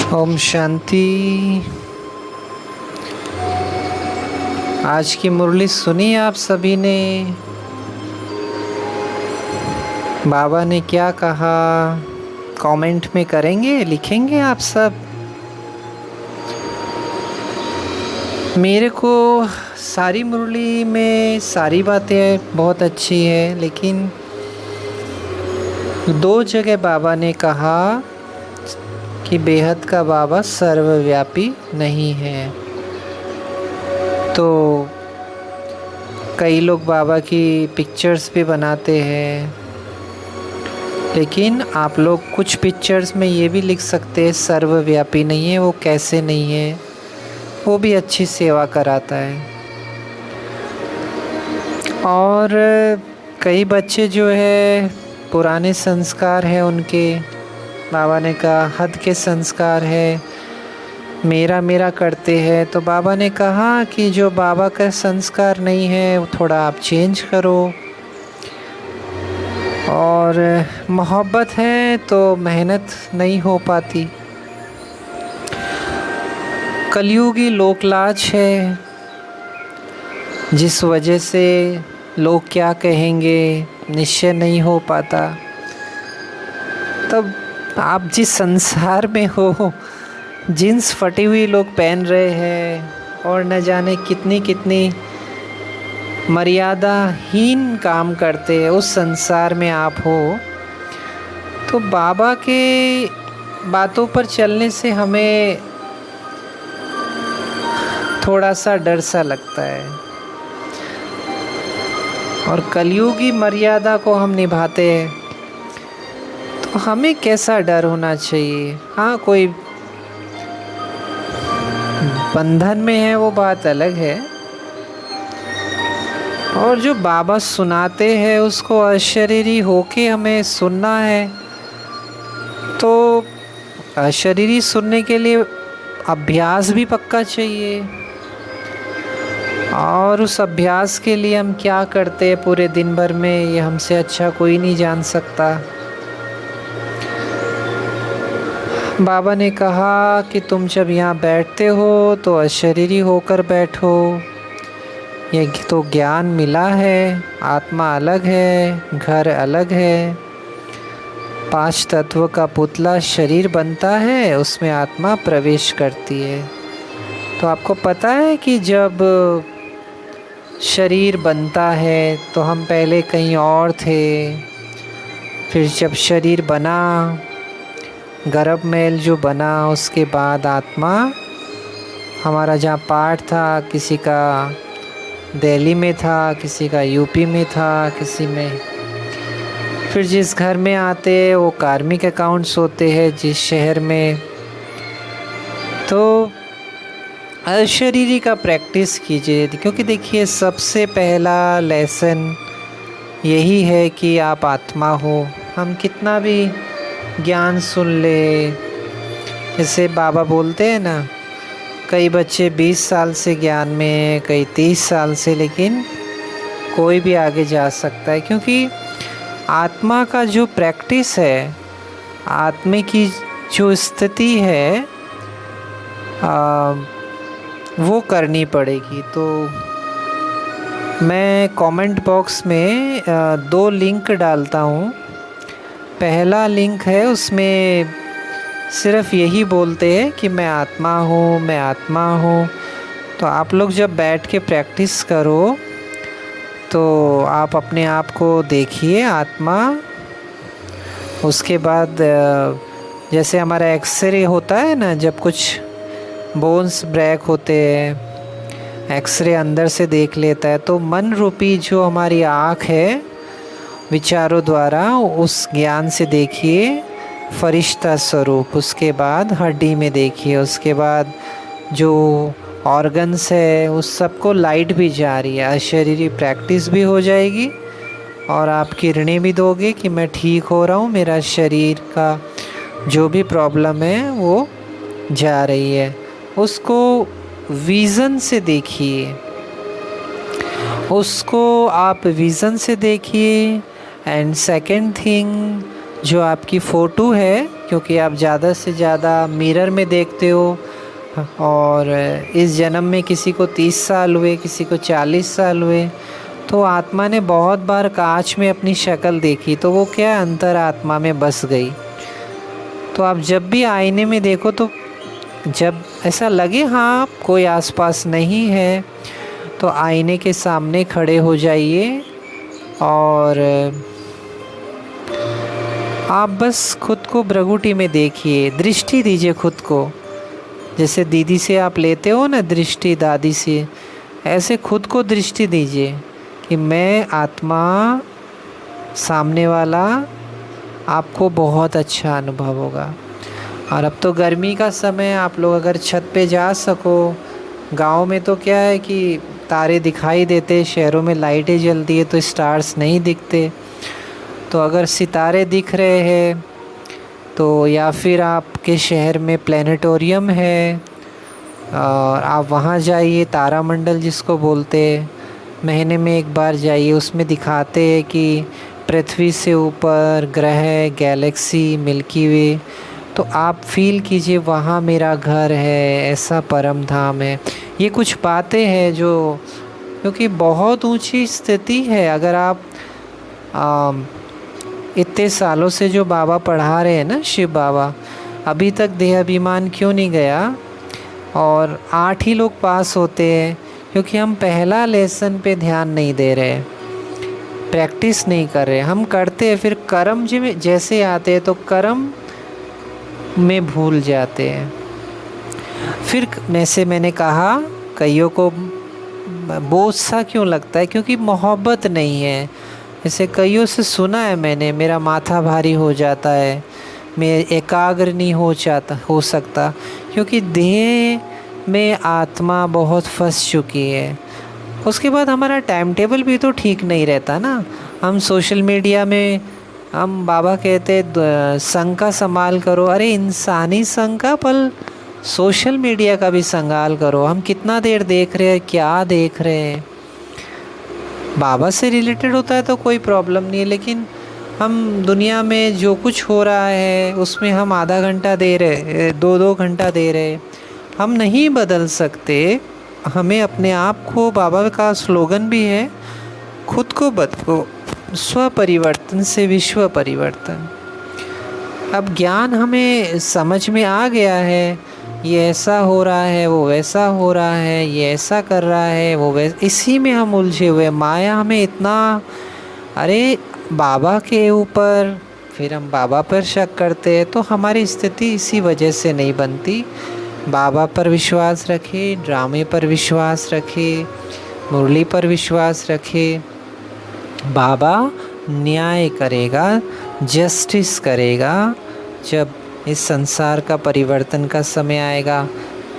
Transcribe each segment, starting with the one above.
ओम शांति। आज की मुरली सुनी आप सभी ने। बाबा ने क्या कहा कमेंट में करेंगे, लिखेंगे आप सब। मेरे को सारी मुरली में सारी बातें बहुत अच्छी है, लेकिन दो जगह बाबा ने कहा कि बेहद का बाबा सर्वव्यापी नहीं है। तो कई लोग बाबा की पिक्चर्स भी बनाते हैं, लेकिन आप लोग कुछ पिक्चर्स में ये भी लिख सकते हैं सर्वव्यापी नहीं है। वो कैसे नहीं है? वो भी अच्छी सेवा कराता है। और कई बच्चे जो है पुराने संस्कार है उनके, बाबा ने कहा हद के संस्कार है, मेरा मेरा करते हैं। तो बाबा ने कहा कि जो बाबा का संस्कार नहीं है वो थोड़ा आप चेंज करो। और मोहब्बत है तो मेहनत नहीं हो पाती। कलयुगी लोकलाज है, जिस वजह से लोग क्या कहेंगे निश्चय नहीं हो पाता। तब आप जिस संसार में हो, जीन्स फटी हुई लोग पहन रहे हैं और न जाने कितनी कितनी मर्यादाहीन काम करते हैं, उस संसार में आप हो। तो बाबा के बातों पर चलने से हमें थोड़ा सा डर सा लगता है। और कलयुगी मर्यादा को हम निभाते हैं, तो हमें कैसा डर होना चाहिए? हाँ, कोई बंधन में है वो बात अलग है, और जो बाबा सुनाते हैं उसको अशरीरी होके हमें सुनना है। तो अशरीरी सुनने के लिए अभ्यास भी पक्का चाहिए, और उस अभ्यास के लिए हम क्या करते हैं पूरे दिन भर में, ये हमसे अच्छा कोई नहीं जान सकता। बाबा ने कहा कि तुम जब यहाँ बैठते हो तो अशरीरी होकर बैठो। ये तो ज्ञान मिला है, आत्मा अलग है, घर अलग है। 5 तत्व का पुतला शरीर बनता है, उसमें आत्मा प्रवेश करती है। तो आपको पता है कि जब शरीर बनता है तो हम पहले कहीं और थे, फिर जब शरीर बना, गर्भ मेल जो बना, उसके बाद आत्मा हमारा जहाँ पाठ था, किसी का दिल्ली में था, किसी का यूपी में था, किसी में, फिर जिस घर में आते हैं वो कार्मिक अकाउंट्स होते हैं जिस शहर में। तो अशरीरी का प्रैक्टिस कीजिए, क्योंकि देखिए सबसे पहला लेसन यही है कि आप आत्मा हो। हम कितना भी ज्ञान सुन ले, जैसे बाबा बोलते हैं ना, कई बच्चे 20 साल से ज्ञान में हैं, कई 30 साल से, लेकिन कोई भी आगे जा सकता है। क्योंकि आत्मा का जो प्रैक्टिस है, आत्मा की जो स्थिति है, वो करनी पड़ेगी। तो मैं कमेंट बॉक्स में 2 लिंक डालता हूँ। पहला लिंक है, उसमें सिर्फ यही बोलते हैं कि मैं आत्मा हूँ, मैं आत्मा हूँ। तो आप लोग जब बैठ के प्रैक्टिस करो तो आप अपने आप को देखिए आत्मा। उसके बाद जैसे हमारा एक्सरे होता है ना, जब कुछ बोन्स ब्रेक होते हैं, एक्सरे अंदर से देख लेता है। तो मन रूपी जो हमारी आँख है, विचारों द्वारा उस ज्ञान से देखिए फरिश्ता स्वरूप। उसके बाद हड्डी में देखिए, उसके बाद जो ऑर्गन्स है उस सबको लाइट भी जा रही है। अशरीरी प्रैक्टिस भी हो जाएगी और आप किरणें भी दोगे कि मैं ठीक हो रहा हूँ, मेरा शरीर का जो भी प्रॉब्लम है वो जा रही है। उसको विज़न से देखिए, उसको आप विज़न से देखिए। एंड सेकंड थिंग, जो आपकी फ़ोटो है क्योंकि आप ज़्यादा से ज़्यादा मिरर में देखते हो। और इस जन्म में किसी को 30 साल हुए, किसी को 40 साल हुए, तो आत्मा ने बहुत बार कांच में अपनी शक्ल देखी, तो वो क्या अंतर आत्मा में बस गई। तो आप जब भी आईने में देखो तो जब ऐसा लगे हाँ कोई आसपास नहीं है, तो आईने के सामने खड़े हो जाइए और आप बस खुद को भ्रगुटी में देखिए, दृष्टि दीजिए खुद को। जैसे दीदी से आप लेते हो ना दृष्टि, दादी से, ऐसे खुद को दृष्टि दीजिए कि मैं आत्मा, सामने वाला। आपको बहुत अच्छा अनुभव होगा। और अब तो गर्मी का समय, आप लोग अगर छत पे जा सको, गांव में तो क्या है कि तारे दिखाई देते, शहरों में लाइटें जलती है तो स्टार्स नहीं दिखते। तो अगर सितारे दिख रहे हैं तो, या फिर आपके शहर में प्लेनेटोरियम है और आप वहाँ जाइए, तारामंडल जिसको बोलते हैं, महीने में एक बार जाइए। उसमें दिखाते हैं कि पृथ्वी से ऊपर ग्रह, गैलेक्सी, मिल्की वे, तो आप फील कीजिए वहाँ मेरा घर है, ऐसा परम धाम है। ये कुछ बातें हैं जो, क्योंकि बहुत ऊंची स्थिति है। अगर आप इतने सालों से जो बाबा पढ़ा रहे हैं ना, शिव बाबा, अभी तक देहाभिमान क्यों नहीं गया और 8 ही लोग पास होते हैं? क्योंकि हम पहला लेसन पे ध्यान नहीं दे रहे, प्रैक्टिस नहीं कर रहे। हम करते हैं, फिर कर्म जैसे आते हैं तो कर्म में भूल जाते हैं। फिर मैंने कहा कईयों को बोझ सा क्यों लगता है, क्योंकि मोहब्बत नहीं है। जैसे कईयों से सुना है मैंने, मेरा माथा भारी हो जाता है, मैं एकाग्र नहीं हो सकता, क्योंकि देह में आत्मा बहुत फंस चुकी है। उसके बाद हमारा टाइम टेबल भी तो ठीक नहीं रहता ना। हम सोशल मीडिया में, हम बाबा कहते संग का संभाल करो। अरे इंसानी संग का, पल सोशल मीडिया का भी संभाल करो। हम कितना देर देख रहे हैं, क्या देख रहे हैं। बाबा से रिलेटेड होता है तो कोई प्रॉब्लम नहीं है, लेकिन हम दुनिया में जो कुछ हो रहा है उसमें हम आधा घंटा दे रहे, 2-2 घंटा दे रहे। हम नहीं बदल सकते। हमें अपने आप को, बाबा का स्लोगन भी है, खुद को बदलो, स्व परिवर्तन से विश्व परिवर्तन। अब ज्ञान हमें समझ में आ गया है, ये ऐसा हो रहा है, वो वैसा हो रहा है, ये ऐसा कर रहा है, वो वैसा, इसी में हम उलझे हुए। माया हमें इतना, अरे बाबा के ऊपर, फिर हम बाबा पर शक करते हैं, तो हमारी स्थिति इसी वजह से नहीं बनती। बाबा पर विश्वास रखे, ड्रामे पर विश्वास रखे, मुरली पर विश्वास रखे। बाबा न्याय करेगा, जस्टिस करेगा। जब इस संसार का परिवर्तन का समय आएगा,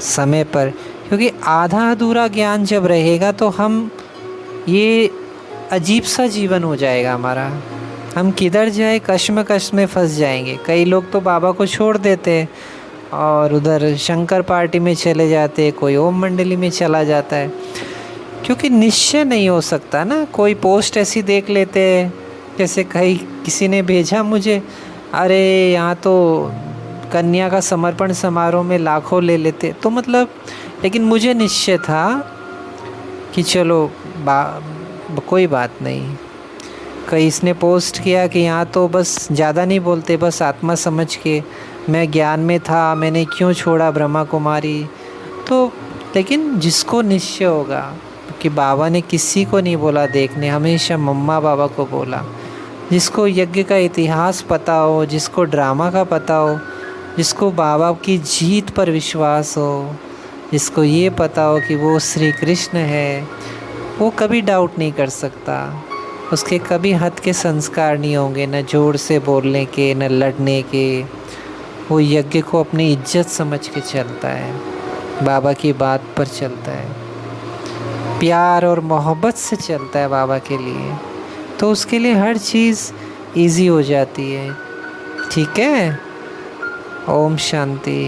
समय पर, क्योंकि आधा अधूरा ज्ञान जब रहेगा तो हम, ये अजीब सा जीवन हो जाएगा हमारा। हम किधर जाए, कश्मकश में फंस जाएंगे। कई लोग तो बाबा को छोड़ देते और उधर शंकर पार्टी में चले जाते, कोई ओम मंडली में चला जाता है, क्योंकि निश्चय नहीं हो सकता ना। कोई पोस्ट ऐसी देख लेते हैं, जैसे किसी ने भेजा मुझे, अरे यहाँ तो कन्या का समर्पण समारोह में लाखों ले लेते, तो मतलब, लेकिन मुझे निश्चय था कि चलो कोई बात नहीं। कहीं इसने पोस्ट किया कि यहाँ तो बस ज़्यादा नहीं बोलते, बस आत्मा समझ के, मैं ज्ञान में था, मैंने क्यों छोड़ा ब्रह्मा कुमारी। तो लेकिन जिसको निश्चय होगा कि बाबा ने किसी को नहीं बोला देखने, हमेशा मम्मा बाबा को बोला। जिसको यज्ञ का इतिहास पता हो, जिसको ड्रामा का पता हो, जिसको बाबा की जीत पर विश्वास हो, जिसको ये पता हो कि वो श्री कृष्ण है, वो कभी डाउट नहीं कर सकता। उसके कभी हद के संस्कार नहीं होंगे, न जोर से बोलने के, न लड़ने के। वो यज्ञ को अपनी इज्जत समझ के चलता है, बाबा की बात पर चलता है, प्यार और मोहब्बत से चलता है बाबा के लिए। तो उसके लिए हर चीज़ इजी हो जाती है। ठीक है। ओम शांति।